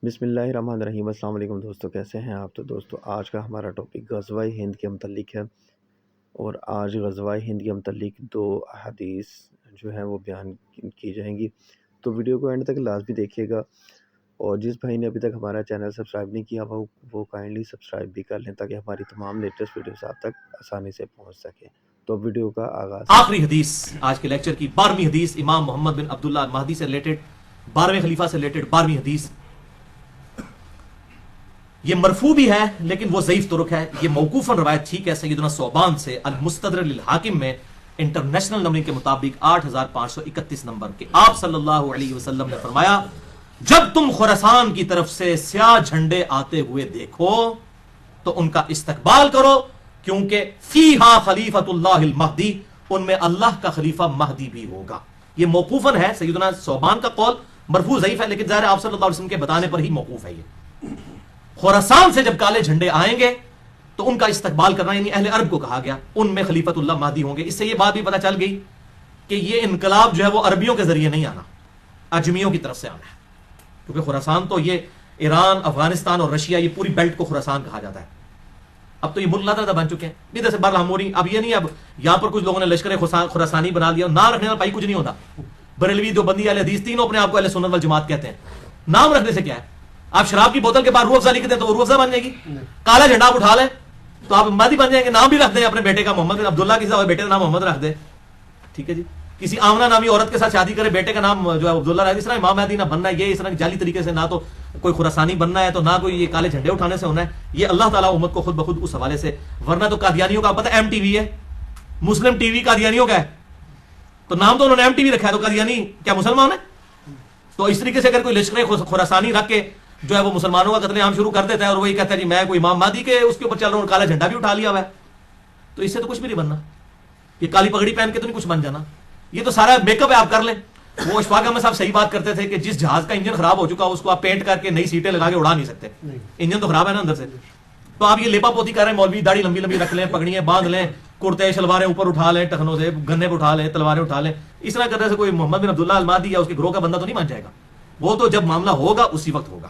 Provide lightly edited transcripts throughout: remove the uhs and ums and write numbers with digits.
بسم اللہ الرحمن الرحیم۔ السلام علیکم دوستو، کیسے ہیں آپ؟ تو دوستو آج کا ہمارا ٹاپک غزوہ ہند کے متعلق ہے، اور آج غزوہ ہند کے متعلق 2 احادیث جو ہیں وہ بیان کی جائیں گی، تو ویڈیو کو اینڈ تک لازمی دیکھیے گا، اور جس بھائی نے ابھی تک ہمارا چینل سبسکرائب نہیں کیا وہ کائنڈلی سبسکرائب بھی کر لیں تاکہ ہماری تمام لیٹسٹ ویڈیوز آپ تک آسانی سے پہنچ سکے۔ تو ویڈیو کا آغاز آخری حدیث آج کے لیکچر کی 12ویں حدیث، امام محمد بن عبداللہ المہدی سے ریلیٹڈ، 12ویں خلیفہ سے ریلیٹڈ 12ویں حدیث۔ یہ مرفوع بھی ہے لیکن وہ ضعیف طرق ہے، یہ موقوفاً روایت ٹھیک ہے سیدنا ثوبان سے المستدرک للحاکم میں انٹرنیشنل نمبرنگ کے مطابق 8531 نمبر کے آپ صلی اللہ علیہ وسلم نے فرمایا، جب تم خراسان کی طرف سے سیاہ جھنڈے آتے ہوئے دیکھو تو ان کا استقبال کرو، کیونکہ فیہا خلیفۃ اللہ المہدی، ان میں اللہ کا خلیفہ مہدی بھی ہوگا۔ یہ موقوفاً ہے سیدنا ثوبان کا قول، مرفوع ضعیف ہے لیکن ظاہر آپ صلی اللہ علیہ وسلم کے بتانے پر ہی موقوف ہے۔ یہ خراسان سے جب کالے جھنڈے آئیں گے تو ان کا استقبال کرنا، یعنی اہل عرب کو کہا گیا، ان میں خلیفۃ اللہ مہدی ہوں گے۔ اس سے یہ بات بھی پتہ چل گئی کہ یہ انقلاب جو ہے وہ عربیوں کے ذریعے نہیں آنا، اجمیوں کی طرف سے آنا ہے، کیونکہ خراسان تو یہ ایران، افغانستان اور رشیا، یہ پوری بیلٹ کو خراسان کہا جاتا ہے۔ اب تو یہ ملک لادہ بن چکے ہیں ادھر سے بارہ ہموری۔ اب یہ نہیں اب یہاں پر کچھ لوگوں نے لشکر خراسانی بنا لیا، نام رکھنے والا بھائی کچھ نہیں ہوتا۔ بریلوی، دیوبندی، اہل حدیث تینوں اپنے آپ کو اہل سنت والجماعت کہتے ہیں، نام رکھنے سے کیا ہے؟ آپ شراب کی بوتل کے بعد روح افزا لکھ دیں تو وہ روح افزا بن جائے گی، کالا جھنڈا آپ اٹھا لیں تو آپ مہدی بن جائیں گے۔ نام بھی رکھ دیں اپنے بیٹے کا محمد بن عبداللہ، کسی اور بیٹے کا نام محمد رکھ دیں، ٹھیک ہے جی۔ کسی آمنہ نامی عورت کے ساتھ شادی کرے، بیٹے کا نام جو ہے عبداللہ رکھ دیں، اس طرح امام مہدی نہ بننا ہے، یہ اس طرح جعلی طریقے سے نہ تو کوئی خراسانی بننا ہے تو نہ کوئی یہ کالے جھنڈے اٹھانے سے ہونا ہے۔ یہ اللہ تعالیٰ امت کو خود بخود اس حوالے سے، ورنہ تو قادیانیوں کا پتہ ایم ٹی وی ہے، مسلم ٹی وی قادیانیوں کا ہے، تو نام تو انہوں نے ایم ٹی وی رکھا ہے، تو قادیانی کیا مسلمان ہے؟ تو اس طریقے سے اگر کوئی لشکر خراسانی رکھ کے جو ہے وہ مسلمانوں کا قتل عام شروع کر دیتا ہے اور وہی کہتا ہے جی میں کوئی امام مہدی کے اس کے اوپر چل رہا ہوں، کالا جھنڈا بھی اٹھا لیا ہوا ہے، تو اس سے تو کچھ بھی نہیں بننا۔ یہ کالی پگڑی پہن کے تو نہیں کچھ بن جانا، یہ تو سارا میک اپ ہے، آپ کر لیں۔ وہ اشفاق احمد صاحب صحیح بات کرتے تھے کہ جس جہاز کا انجن خراب ہو چکا اس کو آپ پینٹ کر کے نئی سیٹیں لگا کے اڑا نہیں سکتے، انجن تو خراب ہے نا اندر سے۔ تو آپ یہ لیپا پوتی کر رہے ہیں، مولوی داڑھی لمبی لمبی رکھ لیں، پگڑیاں باندھ لیں، کرتے شلواریں اوپر اٹھا لیں، ٹخنوں سے گنے پہ اٹھا لیں، تلواریں اٹھا لیں، اس طرح کرنے سے کوئی محمد بن عبداللہ المہدی یا اس کے گروہ کا بندہ تو نہیں بن جائے گا، وہ تو جب معاملہ ہوگا اسی وقت ہوگا۔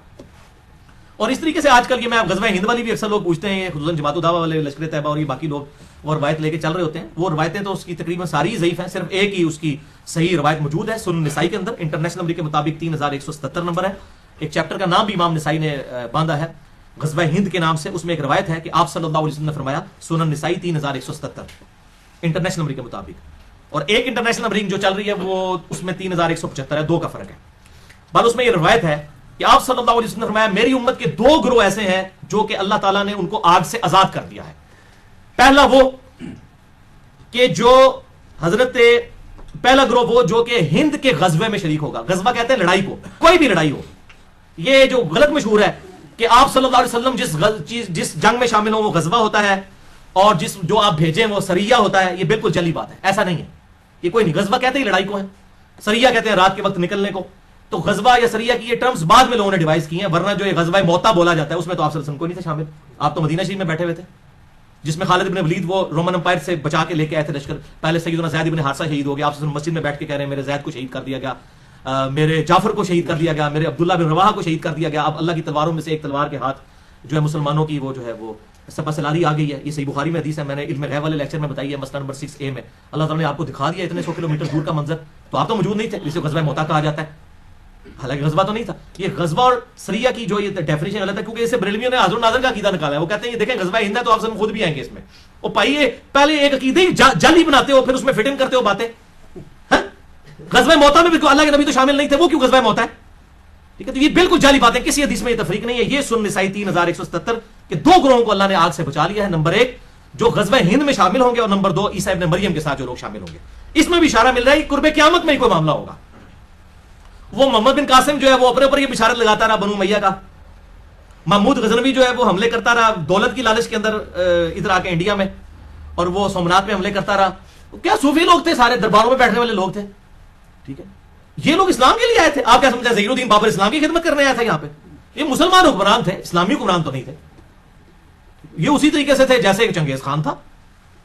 اور اس طریقے سے آج کل یہ میں غزوہ ہند والی بھی اکثر لوگ پوچھتے ہیں، خصوصاً جماعت الدعوہ والے، لشکر طیبہ اور یہ باقی لوگ وہ روایت لے کے چل رہے ہوتے ہیں، وہ روایتیں تو اس کی تقریباً ساری ضعیف ہیں، صرف ایک ہی اس کی صحیح روایت موجود ہے سنن نسائی کے اندر، انٹرنیشنل نمبر کے مطابق 3177 نمبر ہے۔ ایک چیپٹر کا نام بھی امام نسائی نے باندھا ہے غزوہ ہند کے نام سے، اس میں ایک روایت ہے کہ آپ صلی اللہ علیہ وسلم نے فرمایا، سنن نسائی 3177 انٹرنیشنل نمبر کے مطابق، اور ایک انٹرنیشنل نمبرنگ جو چل رہی ہے وہ اس میں 3175 ہے، 2 کا فرق ہے۔ بعد اس میں یہ روایت ہے کہ آپ صلی اللہ علیہ وسلم نے فرمایا، میری امت کے 2 گروہ ایسے ہیں جو کہ اللہ تعالیٰ نے ان کو آگ سے آزاد کر دیا ہے۔ پہلا گروہ وہ جو کہ ہند کے غزوے میں شریک ہوگا۔ غزوہ کہتے ہیں لڑائی کو، کوئی بھی لڑائی ہو۔ یہ جو غلط مشہور ہے کہ آپ صلی اللہ علیہ وسلم جس جنگ میں شامل ہوں وہ غزوہ ہوتا ہے، اور جو آپ بھیجیں وہ سریہ ہوتا ہے، یہ بالکل جعلی بات ہے، ایسا نہیں ہے، یہ کوئی نہیں۔ غزوہ کہتے ہیں لڑائی کو ہے، سریہ کہتے ہیں رات کے وقت نکلنے کو۔ تو غزوہ یا سریہ کی یہ ٹرمز بعد میں لوگوں نے ڈیوائز کی ہیں، ورنہ جو یہ غزوہ موتا بولا جاتا ہے اس میں تو آپ صلی اللہ علیہ وسلم کو نہیں تھے شامل، آپ تو مدینہ شریف میں بیٹھے ہوئے تھے، جس میں خالد بن ولید وہ رومن امپائر سے بچا کے لے کے آئے تھے لشکر۔ پہلے سیدنا زید بن حارثہ شہید ہو گیا، آپ صلی اللہ علیہ وسلم مسجد میں بیٹھ کے کہہ رہے ہیں میرے زید کو شہید کر دیا گیا، میرے جعفر کو شہید کر دیا گیا، میرے عبداللہ بن رواحہ کو شہید کر دیا گیا۔ اب اللہ کی تلواروں میں سے ایک تلوار کے ہاتھ جو ہے مسلمانوں کی وہ جو ہے وہ سپہ سلاری آ گئی ہے۔ یہ صحیح بخاری میں حدیث ہے، میں نے علم غیب والے لیکچر میں بتائی ہے، مسئلہ نمبر 6A میں۔ اللہ تعالیٰ نے آپ کو دکھا دیا اتنے 100 کلومیٹر دور کا منظر، تو آپ تو موجود نہیں تھے، جسے غزوہ موتا کہا جاتا ہے، حالانکہ غزوہ تو نہیں تھا۔ یہ غزوہ اور سریہ کی جو یہ ڈیفینیشن غلط ہے، کیونکہ اسے بریلویوں نے حاضر ناظر کا عقیدہ نکالا ہے۔ وہ کہتے ہیں یہ دیکھیں غزوہ ہند ہے تو آپ سب خود بھی آئیں گے اس میں۔ وہ پائیے پہلے ایک عقیدے ہی جعلی بناتے ہو، پھر اس میں فٹ ان کرتے ہو باتیں۔ غزوہ موتا میں بھی اللہ کے نبی تو شامل نہیں تھے، وہ کیوں غزوہ موتا ہے؟ ٹھیک ہے، تو یہ بالکل جعلی باتیں، کسی حدیث میں یہ تفریق نہیں ہے۔ یہ سنن نسائی 3177 کے 2 گروہوں کو اللہ نے آگ سے بچا لیا ہے، نمبر 1 جو غزوہ ہند میں شامل ہوں گے، اور نمبر 2 عیسیٰ ابن مریم کے ساتھ جو لوگ شامل ہوں گے۔ اس میں بھی اشارہ مل رہا ہے کہ قرب قیامت میں ہی کوئی معاملہ ہوگا۔ وہ محمد بن قاسم جو ہے وہ اپنے اوپر یہ بشارت لگاتا رہا بنو امیہ کا، محمود غزنوی جو ہے وہ حملے کرتا رہا دولت کی لالچ کے اندر ادھر آ کے انڈیا میں، اور وہ سومنات میں حملے کرتا رہا۔ کیا صوفی لوگ تھے، سارے درباروں میں بیٹھنے والے لوگ تھے، ٹھیک ہے، یہ لوگ اسلام کے لیے آئے تھے۔ آپ کیا سمجھتے ہیں ظہیر الدین بابر اسلام کی خدمت کرنے آیا تھا یہاں پہ؟ یہ مسلمان حکمران تھے، اسلامی حکمران تو نہیں تھے۔ یہ اسی طریقے سے تھے جیسے ایک چنگیز خان تھا،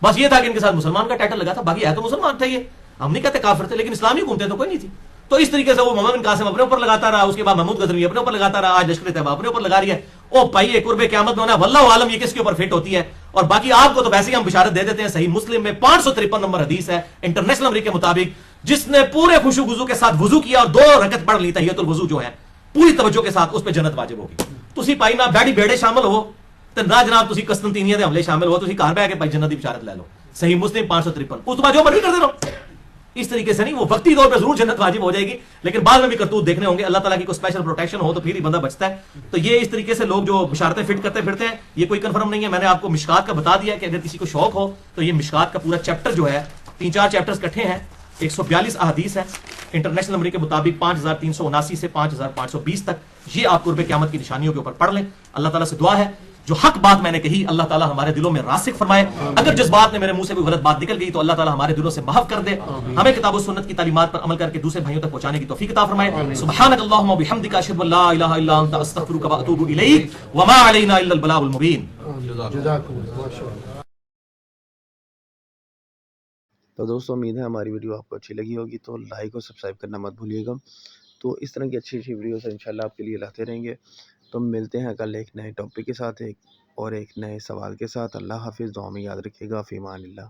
بس یہ تھا کہ ان کے ساتھ مسلمان کا ٹائٹل لگا تھا، باقی ہے تو مسلمان تھے۔ یہ ہم نہیں کہتے کافر تھے، لیکن اسلامی حکومتیں تو کوئی نہیں تھی۔ تو اس طریقے سے وہ محمد بن قاسم اپنے اوپر لگاتا رہا, اس کے بعد محمود غزنوی اپنے اوپر لگاتا رہا, آج لشکر طیبہ اپنے اوپر لگا رہی ہے. او بھائی یہ قرب قیامت میں ہونا ہے, واللہ عالم یہ کس کے اوپر فٹ ہوتی ہے. اور باقی آپ کو تو ویسے ہی ہم بشارت دے دیتے ہیں, صحیح مسلم میں 553 نمبر حدیث ہے انٹرنیشنل نمبر کے مطابق, جس نے پورے خشوع وضو کے ساتھ وضو کیا اور 2 رکعت پڑھ لی تحیۃ الوضو جو ہے پوری توجہ کے ساتھ, اس پہ جنت واجب ہوگی. تسی بھائی نہ بیڑی بیڑے شامل ہو تے نہ جناب تسی قسطنطینیہ دے حملے شامل ہو, تسی گھر بیٹھ کے بھائی جنت دی بشارت لے لو. صحیح مسلم 553, اس تو بعد جو مرضی کرتے رہو. اس طریقے سے نہیں, وہ وقتی طور پہ ضرور جنت واجب ہو جائے گی, لیکن بعد میں بھی کرتوت دیکھنے ہوں گے. اللہ تعالیٰ کی کوئی اسپیشل پروٹیکشن ہو تو پھر ہی بندہ بچتا ہے. تو یہ اس طریقے سے لوگ جو بشارتیں فٹ کرتے پھرتے ہیں, یہ کوئی کنفرم نہیں ہے. میں نے آپ کو مشکات کا بتا دیا کہ اگر کسی کو شوق ہو تو یہ مشکات کا پورا چیپٹر جو ہے 3-4 چیپٹرز کٹھے ہیں, 142 احادیث ہیں انٹرنیشنل نمبر کے مطابق 5379 سے 5520 تک. یہ آپ قرب قیامت کی نشانیوں کے اوپر پڑھ لیں. اللہ تعالیٰ سے دعا ہے جو حق بات میں نے کہی اللہ تعالیٰ ہمارے دلوں میں راسخ فرمائے. اگر جس بات نے میرے منہ سے کوئی غلط بات نکل گئی تو اللہ تعالیٰ ہمارے دلوں سے محو کر دے. ہمیں کتاب و سنت کی تعلیمات پر عمل کر کے دوسرے بھائیوں تک پہنچانے کی توفیق عطا فرمائے. سبحانک اللہم و بحمدک اشہد ان لا الہ الا انت استغفرک و اتوب الیک وما علینا الا البلاغ المبین. تو دوستوں امید ہے ہماری ویڈیو آپ کو اچھی لگی ہوگی, تو لائک اور سبسکرائب کرنا مت بھولیے گا. تو اس طرح کی اچھی اچھی ویڈیوز انشاءاللہ آپ کے لیے لاتے رہیں گے. تو ملتے ہیں کل ایک نئے ٹاپک کے ساتھ, ایک نئے سوال کے ساتھ. اللہ حافظ, دعا میں یاد رکھیے گا. فی امان اللہ.